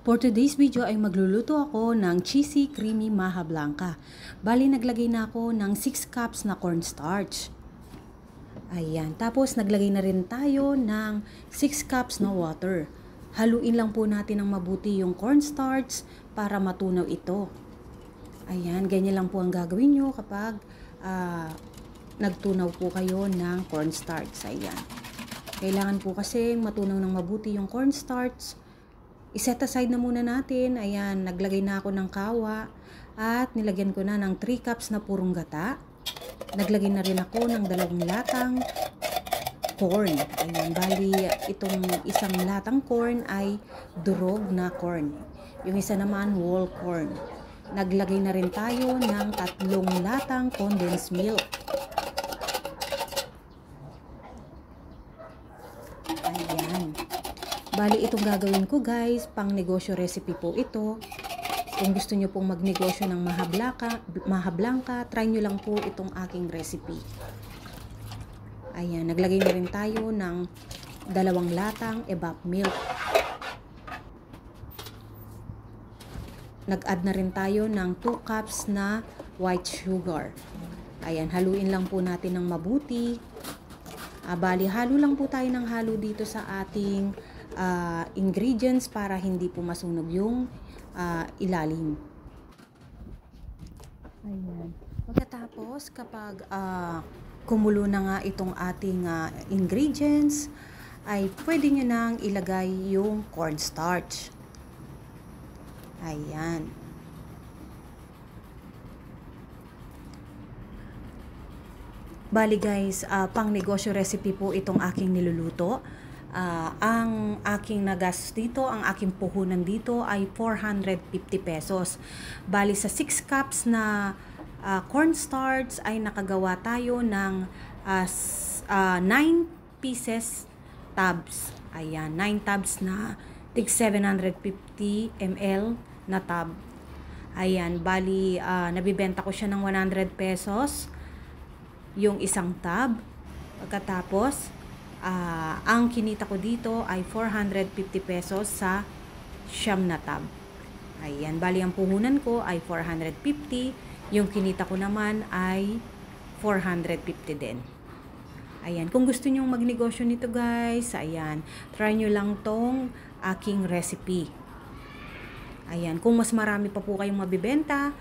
For today's video ay magluluto ako ng cheesy creamy maha blanca. Bali naglagay na ako ng 6 cups na cornstarch. Ayan, tapos naglagay na rin tayo ng 6 cups na water. Haluin lang po natin ng mabuti yung cornstarch para matunaw ito. Ayan, ganyan lang po ang gagawin nyo kapag nagtunaw po kayo ng cornstarch. Ayan. Kailangan po kasi matunaw ng mabuti yung cornstarch. I-set aside na muna natin. Ayan, naglagay na ako ng kawa at nilagyan ko na ng 3 cups na purong gata. Naglagay na rin ako ng 2 latang corn. Ayan, bali itong isang latang corn ay durog na corn. Yung isa naman whole corn. Naglagay na rin tayo ng 3 latang condensed milk. Ayan. Bali, itong gagawin ko guys, pang negosyo recipe po ito. Kung gusto nyo pong magnegosyo ng maha blanca, try nyo lang po itong aking recipe. Ayan, naglagay na rin tayo ng 2 latang evap milk. Nag-add na rin tayo ng 2 cups na white sugar. Ayan, haluin lang po natin ng mabuti. Bali, halo lang po tayo ng halo dito sa ating ingredients para hindi po masunog yung ilalim. Ayan. Pagkatapos, kapag kumulo na nga itong ating ingredients, ay pwede nyo nang ilagay yung cornstarch. Ayan. Bali guys, pang negosyo recipe po itong aking niluluto. Ang aking nagastos dito, ang aking puhunan dito ay 450 pesos. Bali sa 6 cups na cornstarch ay nakagawa tayo ng 9 pieces tubs. Ayan, 9 tubs na tig 750 ml na tub. Ayan, bali nabibenta ko siya ng 100 pesos yung isang tub. Pagkatapos, ang kinita ko dito ay 450 pesos sa siyam na tub. Ayan, bali ang puhunan ko ay 450. Yung kinita ko naman ay 450 din. Ayan, kung gusto nyong magnegosyo nito guys, ayan, try nyo lang tong aking recipe. Ayan, kung mas marami pa po kayong mabibenta,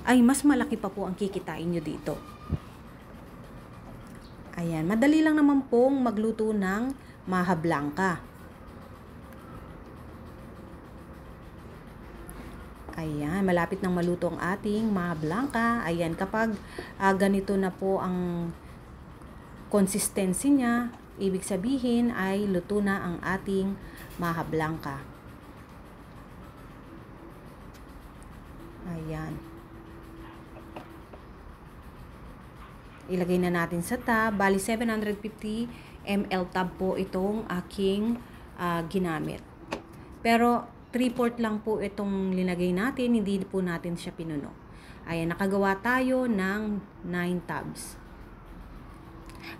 ay mas malaki pa po ang kikitain nyo dito. Ayan, madali lang naman pong magluto ng maha blanca. Ayan, malapit nang maluto ang ating maha blanca. Ayan, kapag ganito na po ang consistency niya, ibig sabihin ay luto na ang ating maha blanca. Ayan. Ilagay na natin sa tub. Bali 750 ml tub po itong aking ginamit. Pero 3/4 lang po itong linagay natin, hindi po natin siya pinuno. Ayan, nakagawa tayo ng 9 tubs.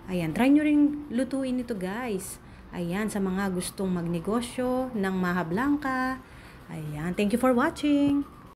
Ayan, try nyo rin lutuin ito guys. Ayan, sa mga gustong magnegosyo ng maha blanca. Ayan, thank you for watching.